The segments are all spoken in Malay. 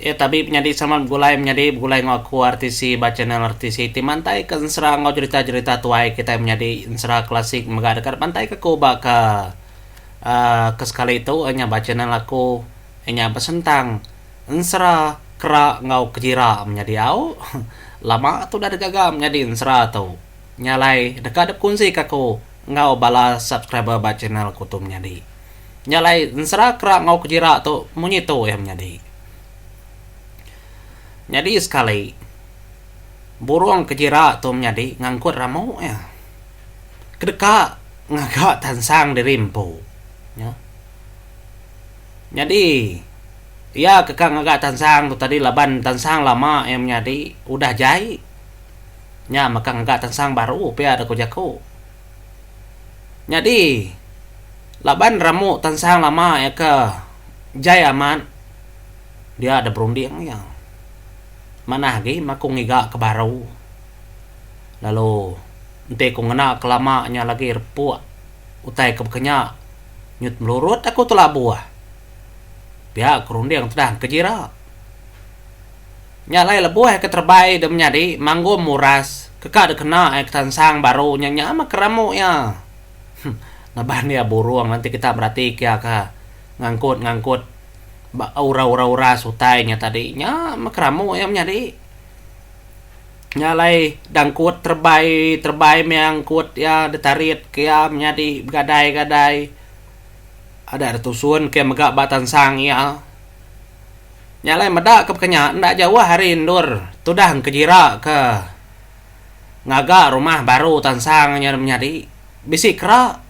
Ya tapi menjadi sama menjadi gulai ngaku artisi baca channel artisi ti mantai kan serang ngau cerita-cerita tuai kita menjadi insra klasik megadakan pantai ke kuba ke sekali itu hanya baca channel aku hanya pesentang insra kera ngau kejira menjadi au lama tu dah gagal menjadi insra tu nyalai dekat kunci kaku ngau balas subscriber baca channel aku tu menjadi nyalai insra kera ngau kejira tu munyi tu yang menjadi. Jadi sekali burung kejira tu menjadi ngangkut ramu ya. Kedeka ngagak tansang di rimpu. Ya. Jadi ya kekang ngagak tansang tu tadi laban tansang lama yang menjadi udah jai. Ya maka ngagak tansang baru pia ada kujaku. Jadi laban ramu tansang lama ya ke jai aman. Dia ada berunding ya. Mana lagi makung ngiga ke baru lalu ente ko ngena kelamanya lagi repua utai ke bekenya nyut melurut aku telah buah pihak kerundi yang telah kejira nyalai lebuah ke terbaik dan menjadi manggo muras kekak kena tansang baru nyanya ama keramu ya naban ya burung nanti kita berarti kia ka ngangkut aura sutainya tadinya makramu yang menjadi nyalai dangkut terbaik yang kut ya ditarit kia menjadi gadai ada tusun kia megak batan sang ya nyalai medak ke kenya ndak jauh hari indur tudah kejira ke ngaga rumah baru tansangnya menjadi bisi kera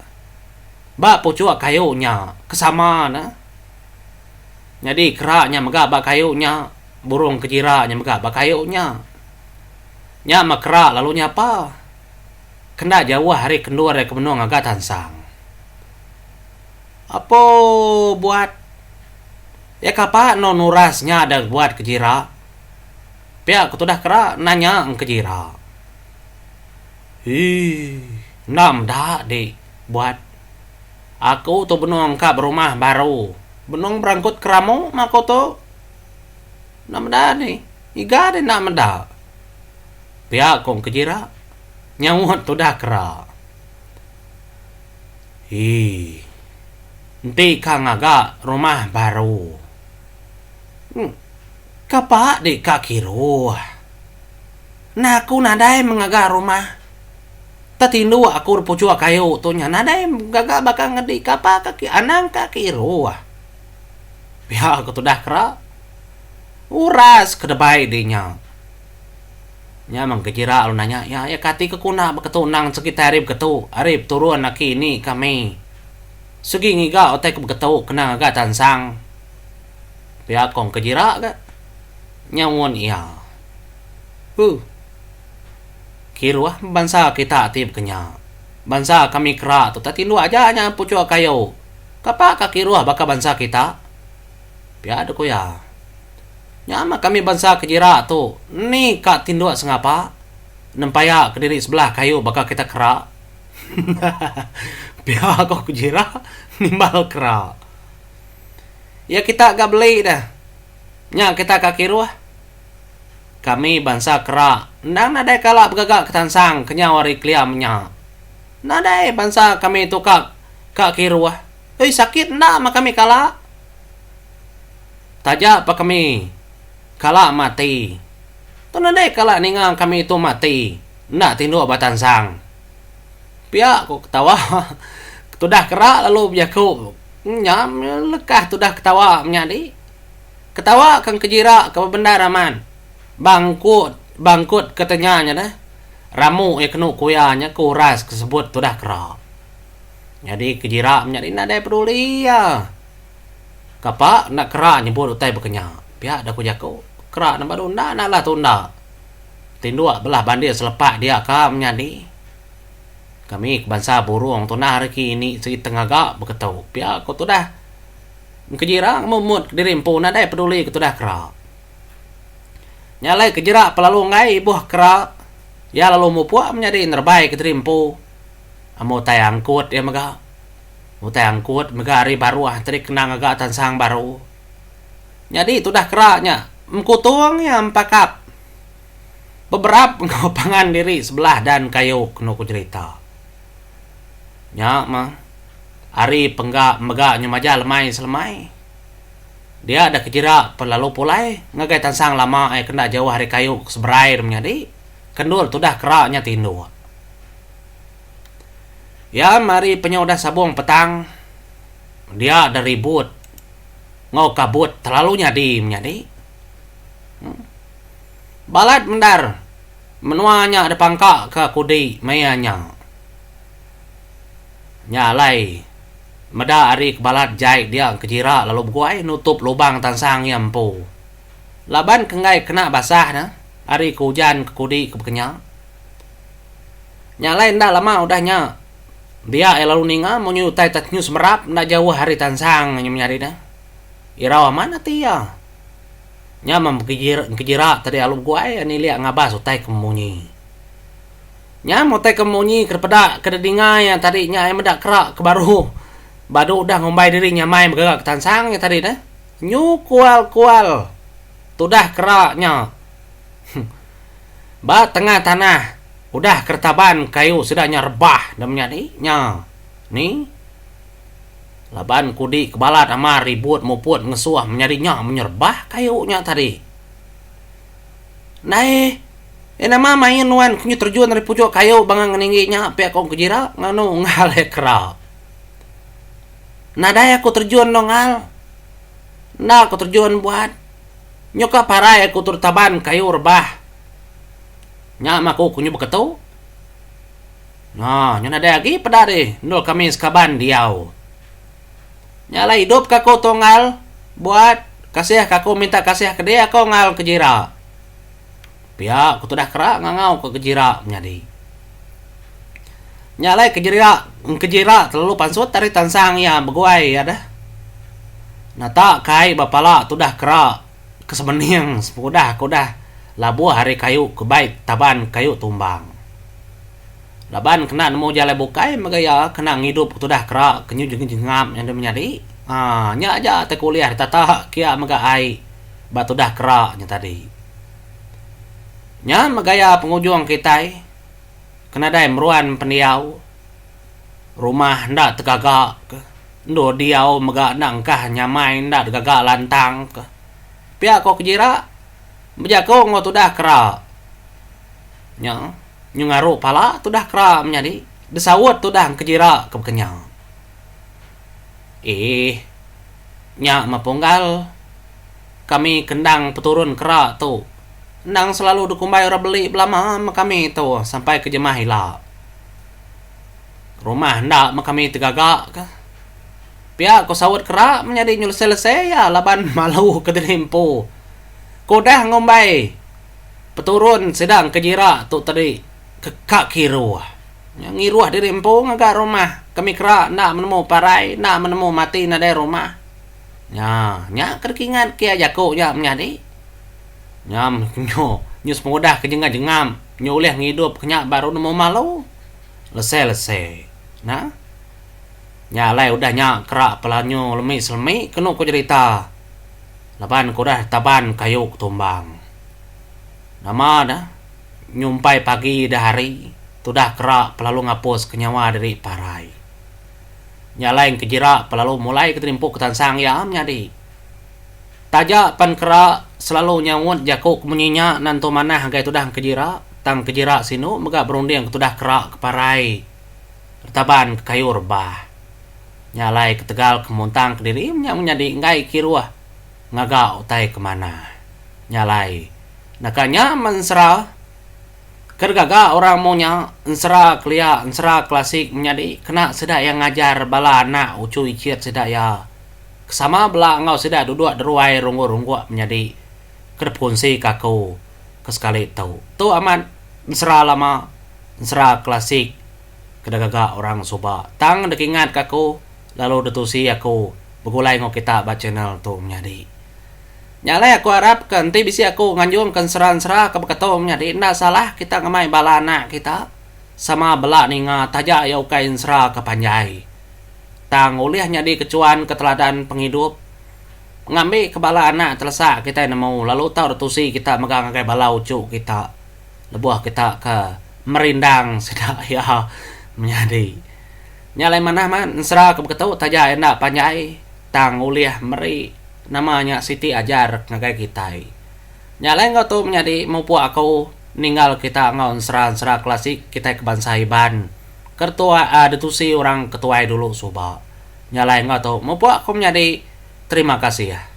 bak pucuk kayunya kesama na. Jadi keraknya megak bak kayunya, burung kejiranya megak bak kayunya. Nya makra lalu nyapa? Kena jauh hari kendua dari kemenung agak tansang. Apa buat? Ya kapa no nurasnya ada buat kejira? Pihak aku dah kerak nanya ang kejira. Nam dah deh buat. Aku tu benung ka berumah baru. Benung berangkut keramu makoto namda ni iga de namda pihak kong kejira nyawut tu dah kera nanti kang aga rumah baru kapa di kakiru nah aku nadai mengaga rumah tatindu aku pucuk kayu tu nya nadai gaga bakal ngedi kapa kaki anang kakiru pihak aku dah kera uras kedebai dinya nyamang kejira lu nanya ya kati kekuna beketunang sekitar arib ketu arib turun laki ini kami segi ngiga otek beketu kena agak tansang pihak kong kejira ga nyawon iya kiruah bansa kita atib kenya bansa kami kera tu tatindu aja nya pucuk kayu kapa kakiruah baka bansa kita piada ko ya nyama kami bangsa kejira tu ni kak tinduk sengapa nempaya ke diri sebelah kayu bakal kita kera pihak kau kejira nimbal kera ya kita gak beli dah nya kita kaki ruah kami bangsa kera nang nadai kalak begagak ketansang kenyawari kliamnya nadai bangsa kami tu kaki ruah sakit ndak mah kami kalak tajak apa kami kala mati tu nadai kala ningang kami itu mati nak tinduk batan sang pihak aku ketawa tu dah kerak lalu biaku nyam lekah tu dah ketawa menjadi ketawa kan kejira ke benda raman bangkut katanya dah ramu kenu kuyanya kuras kesebut tu dah kerak jadi kejira menjadi nadai peduli ya kapa nak kerak nyebut utai berkenya pihak dah kujaku kerak nak baru nak lah tunda tinduk belah bandir selepak dia ka menjadi kami bangsa burung tu nah hari ini segi tengaga berketau pihak aku tu dah kejira memut dirimpu nadai peduli ku tu dah kerak nyalai kejira pelalu ngai buah kerak ya lalu mupuak menjadi nerbai keterimpu amo tayangkut ya mega utai angkut mega hari baru tadi kenang agak tansang baru jadi itu dah keraknya mkutuang yang pakap beberapa ngopangan diri sebelah dan kayu kena ku cerita. Nya mah ari penggak mega nyemaja lemai selemai. Dia ada kejira pelalu pulai ngagai tansang lama kena jauh hari kayu seberair menjadi kendul tu dah keraknya tindu. Ya mari penyodah sabung petang dia ada ribut ngau kabut terlalu nyadi menjadi. Balat mendar menuanya ada pangka ke kudi mayanya. Nyalai meda ari kebalat jai dia kejira lalu buai nutup lubang tansang yang empu. Laban kengai kena basah na ari ke hujan ke kudi ke bekenya. Nyalai ndak lama udahnya dia lalu ninga menyutai tatnyus merap ndak jauh hari tansang nyari dah. Irawa mana tia? Nya kejira tadi alu guai ani liak ngabas utai kemunyi. Nya mau tai kemunyi kerpeda kededinga yang tadi nya medak kerak ke baru. Badu udah ngombai diri nyamai megagak tansang ya tadi dah. Nyu kual. Tudah keraknya. Ba tengah tanah udah kertaban kayu sedanya rebah dan menjadi nya. Ni laban kudi kebalat ama ribut muput ngesuah menyarinya menyerbah kayunya tadi. Nai nama main nuan kunyu terjun dari pucuk kayu bangang ningginya pihak kong kejira nganu ngale kera. Nadai aku terjun nongal. Nah aku terjun buat nyoka parai aku turtaban kayu rebah. Nya maku kunyu beketu. Nah nyana lagi pedari nol kami sekaban diau. Nyala hidup kako tongal buat kasih kako minta kasih ke dia kau ngal kejira. Pihak aku tuh dah kerak ngangau ke kejira menjadi. Nyala kejira terlalu pansut dari tansang ya beguai ya dah. Nata kai bapala tuh dah kerak kesebening sepudah kudah labu hari kayu kebaik taban kayu tumbang. Laban kena nemu jalan bukai magaya kena ngidup tu dah kerak kenyu jengam yang dia menjadi. Nya aja te kuliah tata kia maga ai batu dah keraknya tadi. Nya magaya pengujung kita kena dai meruan pendiau. Rumah ndak tegagak ndo diau maga nangkah nyamai ndak tegagak lantang ke. Pia kok kejira bejako ngo tu dah kerak. Nya nyungaru pala tu dah kera menjadi desawut tu dah kejira ke kenyang. Nya mapunggal kami kendang peturun kera tu. Ndang selalu dukumbai ora beli belama kami tu sampai ke jemah hila. Rumah ndak kami tegagak ke. Pia ko sawut kera menjadi nyul selesai ya laban malu keterimpu. Kodah ngombai peturun sedang kejira tu tadi kekak kiruah yang ngiruah di rempong agak rumah kami kera nak menemu parai nak menemu mati na dari rumah nya kerkingan kia jako ya menjadi nyam nyus pengudah kejengam nyulih ngidup kenyak baru nemu malu lese nah nyalai udah nyak kera pelanyo lemi kenu ku cerita laban kudah taban kayu tumbang nama dah nyumpai pagi dah hari tudah kerak pelalu ngapus kenyawa dari parai. Nyalain kejira pelalu mulai keterimpuk ketansang ya menjadi. Taja pan kerak selalu nyawut jakuk menyinya nanto mana hagai tudah kejira tang kejira sinu mega berunding tudah kerak ke parai. Bertaban ke kayu rebah. Nyalai ketegal kemuntang ke diri menjadi ngai kiruah ngaga utai kemana. Nyalai nakanya mensera kergaga orang maunya ensera kelia ensera klasik menjadi kena sedak yang ngajar bala anak ucu icit sedak ya kesama bela ngau sedak duduk deruai runggu menjadi kedep kunsi kaku kesekali tahu tu aman ensera lama ensera klasik kedagaga orang soba tang dekingat kaku lalu detusi aku begulai ngau kita baca channel tu menjadi. Nyalai aku harap nanti bisa aku nganjung kan seran-sera ke beketom jadi ndak salah kita ngamai bala anak kita sama bela ninga taja ya ukain sera ke panjai tang ulih nyadi kecuan keteladan penghidup ngambil kebala anak telesa kita yang mau lalu tahu tusi kita megang kayak balau cuk kita lebuah kita ke merindang sudah ya menjadi nyalai mana man serah ke ketau taja enak panjai tang uliah meri namanya Siti ajar ngakai kita nyalai nggak tuh menjadi mau puak aku ninggal kita ngaun serah klasik kita ke bansahiban ketua ada tusi orang ketua dulu soba nyalai nggak tuh mau puak aku menjadi terima kasih ya.